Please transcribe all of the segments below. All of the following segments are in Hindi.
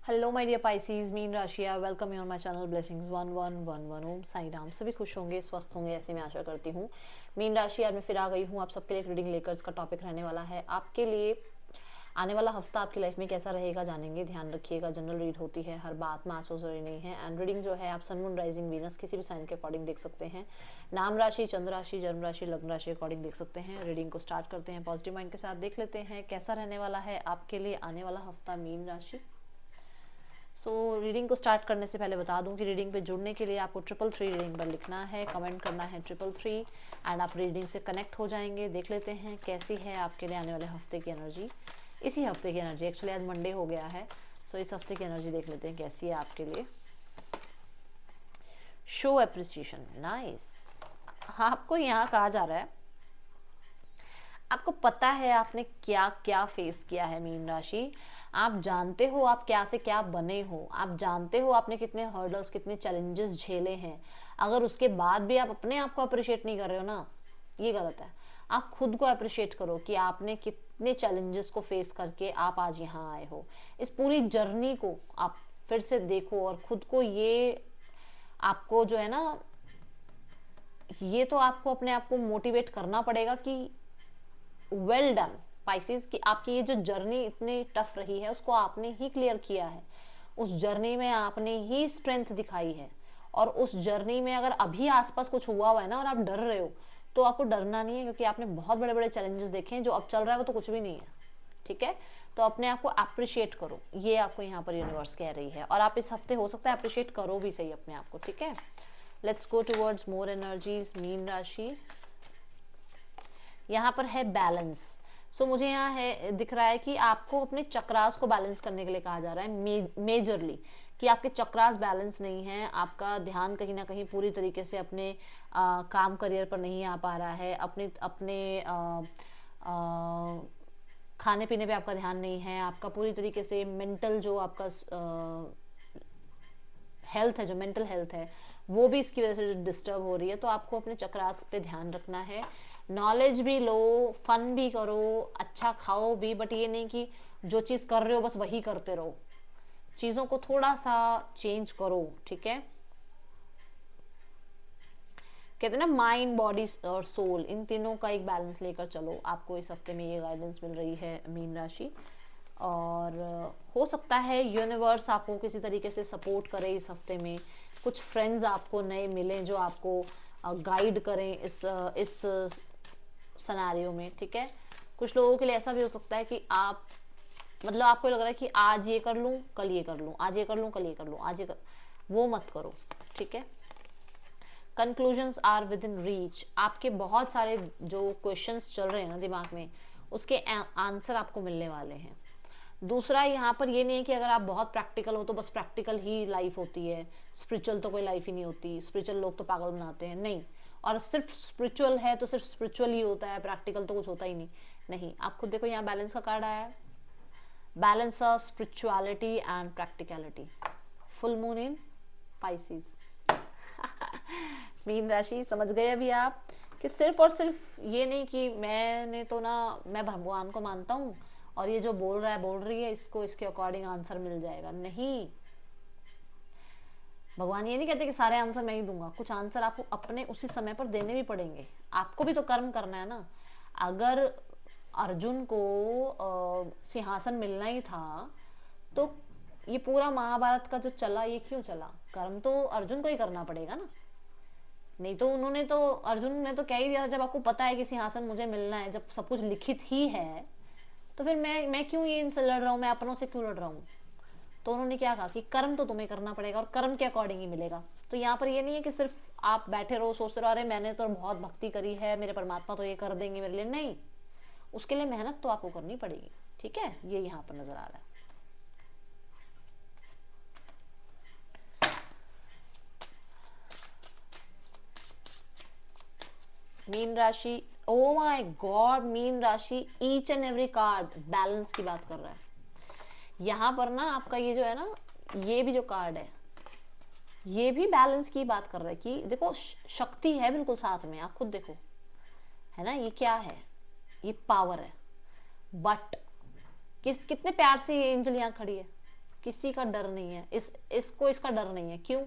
हेलो माय डियर पाइसीज, मीन राशिया, welcome you on my channel blessings 1111 Om Sai Ram. सभी खुश होंगे, स्वस्थ होंगे, ऐसे मैं आशा करती हूँ। मीन राशि आज मैं फिर आ गई हूँ आप सबके लिए एक रीडिंग लेकर। इसका टॉपिक रहने वाला है आपके लिए आने वाला हफ्ता आपकी लाइफ में कैसा रहेगा, जानेंगे। ध्यान रखिएगा, जनरल रीड होती है, हर बात में आंसर जरूरी नहीं है। एंड रीडिंग जो है आप सन मून राइजिंग वीनस किसी भी साइन के अकॉर्डिंग देख सकते हैं। नाम राशि, चंद्र राशि, जन्म राशि, लग्न राशि अकॉर्डिंग देख सकते हैं। रीडिंग को स्टार्ट करते हैं पॉजिटिव माइंड के साथ। देख लेते हैं कैसा रहने वाला है आपके लिए आने वाला हफ्ता मीन राशि। रीडिंग को स्टार्ट करने से पहले बता दूं कि रीडिंग पे जुड़ने के लिए आपको 333 रीडिंग पर लिखना है, कमेंट करना है 333 एंड आप रीडिंग से कनेक्ट हो जाएंगे। देख लेते हैं कैसी है आपके लिए आने वाले हफ्ते की एनर्जी। इसी हफ्ते की एनर्जी, एक्चुअली आज मंडे हो गया है, इस हफ्ते की एनर्जी देख लेते हैं कैसी है आपके लिए। Show appreciation, nice. आपको यहाँ कहा जा रहा है आपको पता है आपने क्या क्या फेस किया है मीन राशि। आप जानते हो आप क्या से क्या बने हो, आप जानते हो आपने कितने हर्डल्स, कितने चैलेंजेस झेले हैं। अगर उसके बाद भी आप अपने आप को अप्रिशिएट नहीं कर रहे हो ना, ये गलत है। आप खुद को अप्रिशिएट करो कि आपने कितने चैलेंजेस को फेस करके आप आज यहाँ आए हो। इस पूरी जर्नी को आप फिर से देखो और खुद को ये आपको जो है ना, ये तो आपको अपने आप को मोटिवेट करना पड़ेगा कि वेल डन पाइसेस, कि आपकी ये जो जर्नी इतनी टफ रही है उसको आपने ही क्लियर किया है। उस जर्नी में आपने ही स्ट्रेंथ दिखाई है। और उस जर्नी में अगर अभी आसपास कुछ हुआ है ना और आप डर रहे हो, तो आपको डरना नहीं है, क्योंकि आपने बहुत बड़े बड़े चैलेंजेस देखे हैं। जो अब चल रहा है वो तो कुछ भी नहीं है, ठीक है। तो अपने आप को अप्रिशिएट करो, ये आपको यहाँ पर यूनिवर्स कह रही है। और आप इस हफ्ते हो सकता है अप्रिशिएट करो भी सही अपने आप को, ठीक है। Let's go towards more energies mean राशि। यहाँ पर है बैलेंस। मुझे यहाँ है दिख रहा है कि आपको अपने चक्रास को बैलेंस करने के लिए कहा जा रहा है मेजरली, कि आपके चक्रास बैलेंस नहीं है। आपका ध्यान कहीं ना कहीं पूरी तरीके से अपने काम करियर पर नहीं आ पा रहा है। अपने अपने खाने पीने पे आपका ध्यान नहीं है। आपका पूरी तरीके से मेंटल जो आपका हेल्थ है, जो मेंटल हेल्थ है, वो भी इसकी वजह से डिस्टर्ब हो रही है। तो आपको अपने चक्रास पे ध्यान रखना है। नॉलेज भी लो, फन भी करो, अच्छा खाओ भी, बट ये नहीं कि जो चीज़ कर रहे हो बस वही करते रहो। चीज़ों को थोड़ा सा चेंज करो, ठीक है। कहते हैं ना माइंड, बॉडी और सोल, इन तीनों का एक बैलेंस लेकर चलो। आपको इस हफ्ते में ये गाइडेंस मिल रही है मीन राशि। और हो सकता है यूनिवर्स आपको किसी तरीके से सपोर्ट करे इस हफ्ते में। कुछ फ्रेंड्स आपको नए मिलें जो आपको गाइड करें इस सिनेरियो में, ठीक है। कुछ लोगों के लिए ऐसा भी हो सकता है कि आप मतलब आपको लग रहा है कि आज ये कर लूँ कल ये कर लूँ, आज ये कर लूँ कल ये कर लूँ, आज ये कर, वो मत करो, ठीक है। Conclusions are within reach. आपके बहुत सारे जो क्वेश्चंस चल रहे हैं ना दिमाग में, उसके आंसर आपको मिलने वाले हैं। दूसरा, यहाँ पर ये नहीं है कि अगर आप बहुत प्रैक्टिकल हो तो बस प्रैक्टिकल ही लाइफ होती है, स्पिरिचुअल तो कोई लाइफ ही नहीं होती। स्पिरिचुअल लोग तो पागल बनाते हैं, नहीं। और सिर्फ स्पिरिचुअल है तो सिर्फ स्पिरिचुअल ही होता है, प्रैक्टिकल तो कुछ होता ही नहीं। नहीं, आप खुद देखो, यहाँ बैलेंस का कार्ड आया है, balance of spirituality and practicality. Full moon in Pisces. Mean राशि, समझ गए अभी आप कि सिर्फ और सिर्फ ये नहीं कि मैंने तो ना, मैं भगवान को मानता हूँ और ये जो बोल रहा है बोल रही है, इसको इसके अकॉर्डिंग आंसर मिल जाएगा। नहीं, भगवान ये नहीं कहते कि सारे आंसर मैं ही दूंगा। कुछ आंसर आपको अपने उसी समय पर देने भी पड़ेंगे। आपको भी तो कर्म करना है ना। अगर अर्जुन को सिंहासन मिलना ही था तो ये पूरा महाभारत का जो चला, ये क्यों चला? कर्म तो अर्जुन को ही करना पड़ेगा ना। नहीं तो उन्होंने तो, अर्जुन ने तो कह ही दिया था, जब आपको पता है कि सिंहासन मुझे मिलना है, जब सब कुछ लिखित ही है, तो फिर मैं क्यों ये इनसे लड़ रहा हूँ, मैं अपनों से क्यों लड़ रहा हूँ? तो उन्होंने क्या कहा कि कर्म तो तुम्हें करना पड़ेगा और कर्म के अकॉर्डिंग ही मिलेगा। तो यहाँ पर ये नहीं है कि सिर्फ आप बैठे रहो सोचते रहो अरे मैंने तो बहुत भक्ति करी है, मेरे परमात्मा तो ये कर देंगे मेरे लिए। नहीं, उसके लिए मेहनत तो आपको करनी पड़ेगी, ठीक है। ये यहाँ पर नजर आ रहा है। मीन राशि, ओ माय गॉड, मीन राशि each and every card balance की बात कर रहा है। यहाँ पर ना आपका ये जो है ना, ये भी जो कार्ड है, ये भी बैलेंस की बात कर रहा है कि देखो शक्ति है बिल्कुल साथ में, आप खुद देखो, है ना। ये क्या है? ये पावर है। बट कितने प्यार से ये एंजल यहाँ खड़ी है, किसी का डर नहीं है, इसको इसका डर नहीं है। क्यों?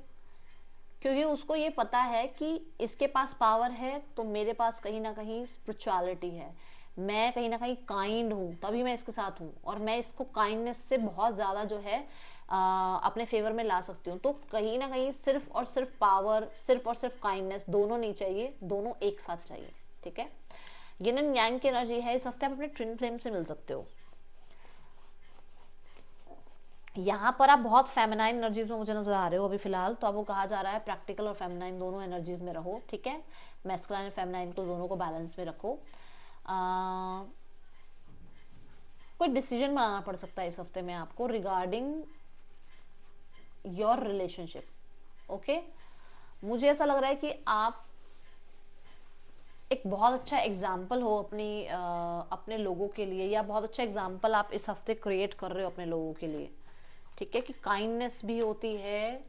क्योंकि उसको ये पता है कि इसके पास पावर है तो मेरे पास कहीं ना कहीं स्पिरिचुअलिटी है, मैं कहीं ना कहीं काइंड हूँ, तभी मैं इसके साथ हूँ, और मैं इसको काइंडनेस से बहुत ज़्यादा जो है अपने फेवर में ला सकती हूँ। तो कहीं ना कहीं सिर्फ और सिर्फ पावर, सिर्फ और सिर्फ काइंडनेस दोनों नहीं चाहिए, दोनों एक साथ चाहिए। ठीक है, यिन एंड यांग की एनर्जी है। इस हफ्ते आप अपने ट्विन फ्लेम से मिल सकते हो। यहाँ पर आप बहुत फेमिनाइन एनर्जीज में मुझे नजर आ रहे हो अभी फिलहाल, तो आपको कहा जा रहा है प्रैक्टिकल और फेमिनाइन दोनों एनर्जीज में रहो। ठीक है, मैस्कुलाइन और फेमिनाइन को दोनों को बैलेंस में रखो। कोई डिसीजन बनाना पड़ सकता है इस हफ्ते में आपको रिगार्डिंग योर रिलेशनशिप। ओके, मुझे ऐसा लग रहा है कि आप एक बहुत अच्छा एग्जाम्पल हो अपने लोगों के लिए, या बहुत अच्छा एग्जाम्पल आप इस हफ्ते क्रिएट कर रहे हो अपने लोगों के लिए। ठीक है, कि काइंडनेस भी होती है,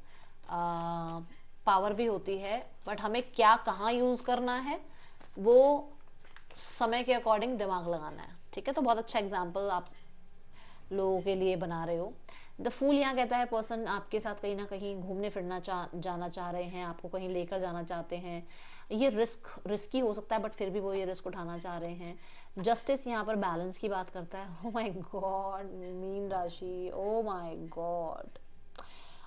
पावर भी होती है, बट हमें क्या कहाँ यूज करना है वो समय के अकॉर्डिंग दिमाग लगाना है। ठीक है, तो बहुत अच्छा एग्जाम्पल आप लोगों के लिए बना रहे हो। द फूल यहाँ कहता है पर्सन आपके साथ कहीं ना कहीं घूमने फिरना जाना चाह रहे हैं, आपको कहीं लेकर जाना चाहते हैं। ये रिस्की हो सकता है, बट फिर भी वो ये रिस्क उठाना चाह रहे हैं। जस्टिस यहाँ पर बैलेंस की बात करता है। ओ माय गॉड, मीन राशि, ओ माय गॉड,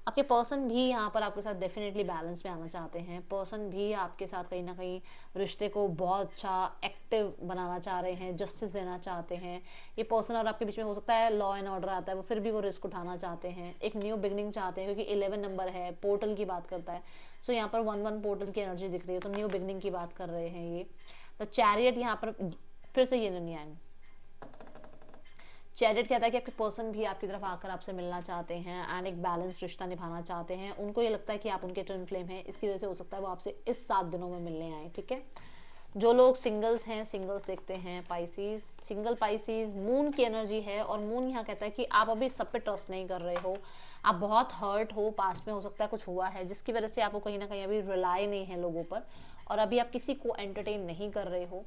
आपके पर्सन भी यहाँ पर आपके साथ डेफिनेटली बैलेंस में आना चाहते हैं। पर्सन भी आपके साथ कहीं ना कहीं रिश्ते को बहुत अच्छा एक्टिव बनाना चाह रहे हैं, जस्टिस देना चाहते हैं। ये पर्सन और आपके बीच में हो सकता है लॉ एंड ऑर्डर आता है, वो फिर भी वो रिस्क उठाना चाहते हैं, एक न्यू बिगनिंग चाहते हैं, क्योंकि 11 नंबर है, पोर्टल की बात करता है। सो यहाँ पर 1-1 पोर्टल की एनर्जी दिख रही है, तो न्यू बिगनिंग की बात कर रहे हैं ये। तो चैरियट यहाँ पर फिर से ये नहीं आएंगे। चैरियट कहता है कि आपके पर्सन भी आपकी तरफ आकर आपसे मिलना चाहते हैं एंड एक बैलेंस रिश्ता निभाना चाहते हैं। उनको ये लगता है कि आप उनके ट्विन फ्लेम हैं, इसकी वजह से हो सकता है वो आपसे इस 7 दिनों में मिलने आए। ठीक है, जो लोग सिंगल्स हैं, सिंगल्स देखते हैं पाइसीज, सिंगल पाइसीज, मून की एनर्जी है, और मून यहाँ कहता है कि आप अभी सब पे ट्रस्ट नहीं कर रहे हो, आप बहुत हर्ट हो, पास्ट में हो सकता है कुछ हुआ है जिसकी वजह से आपको कहीं ना कहीं अभी रिलाई नहीं है लोगों पर, और अभी आप किसी को एंटरटेन नहीं कर रहे हो।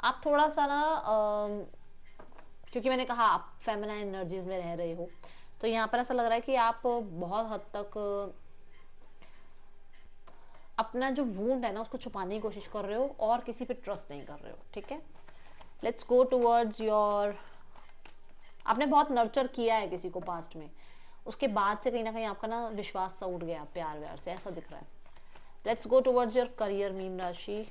आप थोड़ा सा ना क्योंकि मैंने कहा आप फेमिनाइन एनर्जीज में रह रहे हो, तो यहाँ पर ऐसा लग रहा है कि आप बहुत हद तक अपना जो वूंड है ना उसको छुपाने की कोशिश कर रहे हो और किसी पे ट्रस्ट नहीं कर रहे हो। ठीक है, लेट्स गो टुवर्ड्स योर, आपने बहुत नर्चर किया है किसी को पास्ट में, उसके बाद से कहीं ना कहीं आपका ना विश्वास सा उठ गया प्यार व्यार से, ऐसा दिख रहा है। Let's go towards your career mean राशि।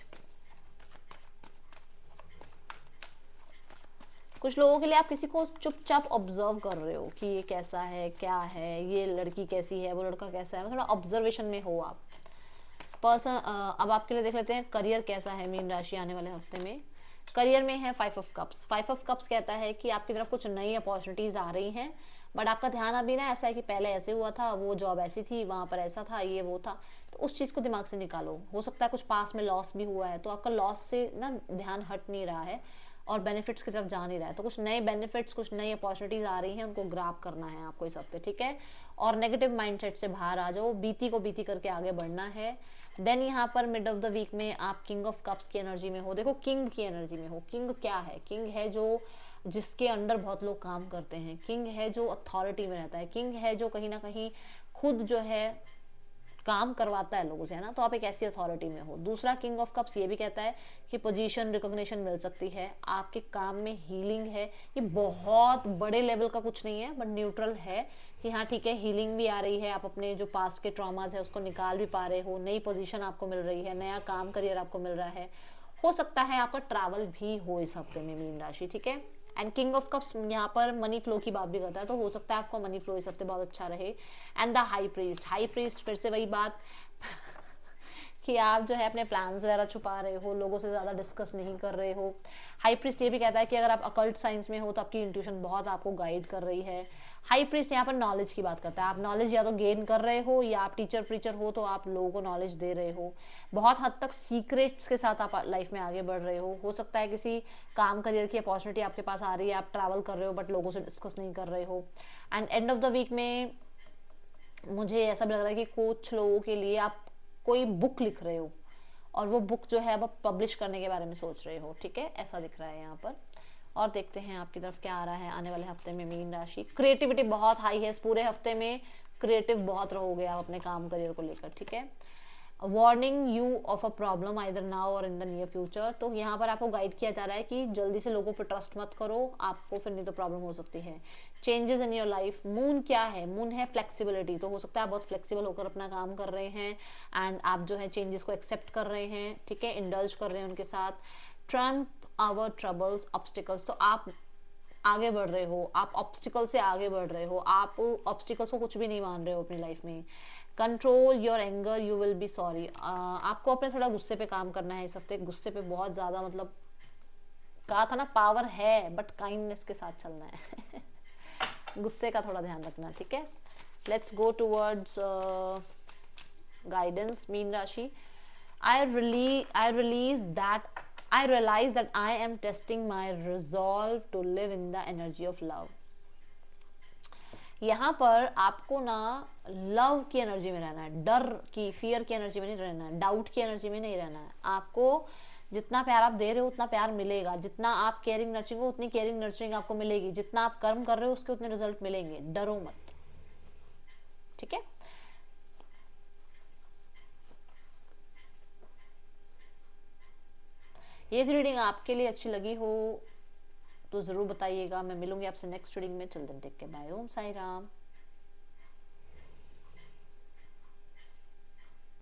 कुछ लोगों के लिए आप किसी को चुपचाप ऑब्जर्व कर रहे हो कि ये कैसा है, क्या है, ये लड़की कैसी है, वो लड़का कैसा है, थोड़ा ऑब्जर्वेशन में हो आप पर्सन। अब आपके लिए देख लेते हैं करियर कैसा है मीन राशि आने वाले हफ्ते में। करियर में है 5 ऑफ कप्स। 5 ऑफ कप्स कहता है कि आपकी तरफ कुछ नई अपॉर्चुनिटीज आ रही हैं, बट आपका ध्यान अभी ना ऐसा है कि पहले ऐसे हुआ था, वो जॉब ऐसी थी, वहां पर ऐसा था, ये वो था, तो उस चीज को दिमाग से निकालो। हो सकता है कुछ पास में लॉस भी हुआ है, तो आपका लॉस से ना ध्यान हट नहीं रहा है और बेनिफिट्स की तरफ जा नहीं रहा है, तो कुछ नए बेनिफिट्स, कुछ नई अपॉर्चुनिटीज आ रही हैं, उनको ग्रैब करना है आपको इस हफ्ते। ठीक है, और नेगेटिव माइंडसेट से बाहर आ जाओ, बीती को बीती करके आगे बढ़ना है। देन यहाँ पर मिड ऑफ द वीक में आप किंग ऑफ कप्स की एनर्जी में हो। देखो किंग की एनर्जी में हो। किंग क्या है? किंग है जो जिसके अंडर बहुत लोग काम करते हैं, किंग है जो अथॉरिटी में रहता है, किंग है जो कहीं ना कहीं खुद जो है काम करवाता है लोगों से, है ना, तो आप एक ऐसी अथॉरिटी में हो। दूसरा किंग ऑफ कप्स ये भी कहता है कि पोजीशन रिकॉग्निशन मिल सकती है, आपके काम में हीलिंग है। ये बहुत बड़े लेवल का कुछ नहीं है, बट न्यूट्रल है कि हाँ ठीक है, हीलिंग भी आ रही है, आप अपने जो पास्ट के ट्रॉमाज है उसको निकाल भी पा रहे हो, नई पोजीशन आपको मिल रही है, नया काम करियर आपको मिल रहा है। हो सकता है आपका ट्रैवल भी हो इस हफ्ते में मीन राशि। ठीक है, एंड किंग ऑफ कप्स यहाँ पर मनी फ्लो की बात भी करता है, तो हो सकता है आपको मनी फ्लो इस हफ्ते बहुत अच्छा रहे। And the high priest, high priest फिर से वही बात कि आप जो है अपने प्लान्स वगैरह छुपा रहे हो, लोगों से ज़्यादा डिस्कस नहीं कर रहे हो। हाई प्रीस्ट ये भी कहता है कि अगर आप अकल्ट साइंस में हो तो आपकी इंट्यूशन बहुत आपको गाइड कर रही है। हाई प्रीस्ट यहाँ पर नॉलेज की बात करता है, आप नॉलेज या तो गेन कर रहे हो, या आप टीचर प्रीचर हो तो आप लोगों को नॉलेज दे रहे हो। बहुत हद तक सीक्रेट्स के साथ आप लाइफ में आगे बढ़ रहे हो सकता है किसी काम करियर की अपॉर्चुनिटी आपके पास आ रही है, आप ट्रैवल कर रहे हो बट लोगों से डिस्कस नहीं कर रहे हो। And end of the week में मुझे ऐसा भी लग रहा है कि कुछ लोगों के लिए आप कोई बुक लिख रहे हो और वो बुक जो है अब आप पब्लिश करने के बारे में सोच रहे हो। ठीक है, ऐसा दिख रहा है यहाँ पर। और देखते हैं आपकी तरफ क्या आ रहा है आने वाले हफ्ते में मीन राशि। क्रिएटिविटी बहुत हाई है इस पूरे हफ्ते में, क्रिएटिव बहुत रहोगे आप अपने काम करियर को लेकर, ठीक है। Warning you of a problem either now और इन द नियर फ्यूचर, तो यहाँ पर आपको गाइड किया जा रहा है कि जल्दी से लोगों पर ट्रस्ट मत करो, आपको फिर नहीं तो प्रॉब्लम हो सकती है। Changes in your life, moon क्या है, मून है फ्लेक्सिबिलिटी, तो हो सकता है आप बहुत फ्लेक्सिबल होकर अपना काम कर रहे हैं एंड आप जो है चेंजेस को एक्सेप्ट कर रहे हैं, ठीक है, इंडल्ज कर रहे हैं उनके साथ। ट्रम्प आवर ट्रबल्स ऑब्स्टिकल्स, तो आप आगे बढ़ रहे हो, आप ऑब्स्टिकल से आगे बढ़ रहे हो, आप ऑब्स्टिकल्स को कुछ भी नहीं मान रहे हो अपनी लाइफ में। Control your anger you will be sorry, आपको अपने थोड़ा गुस्से पे काम करना है इस हफ्ते, गुस्से पे बहुत ज़्यादा, मतलब कहा था ना पावर है बट काइंडनेस के साथ चलना है गुस्से का थोड़ा ध्यान रखना, ठीक है। Let's go towards guidance mean राशि। I realize that I am testing my resolve to live in the energy of love. यहाँ पर आपको ना लव की एनर्जी में रहना है, डर की, फियर की एनर्जी में नहीं रहना है, डाउट की एनर्जी में नहीं रहना है। आपको जितना प्यार आप दे रहे हो उतना प्यार मिलेगा, जितना आप केयरिंग नर्चरिंग हो उतनी केयरिंग नर्चरिंग आपको मिलेगी, जितना आप कर्म कर रहे हो उसके उतने रिजल्ट मिलेंगे, डरो मत, ठीक है। ये रीडिंग आपके लिए अच्छी लगी हो तो ज़रूर बताइएगा। मैं मिलूंगी आपसे नेक्स्ट रीडिंग में। चिल्ड्रन टेक के बाय। ओम साई राम।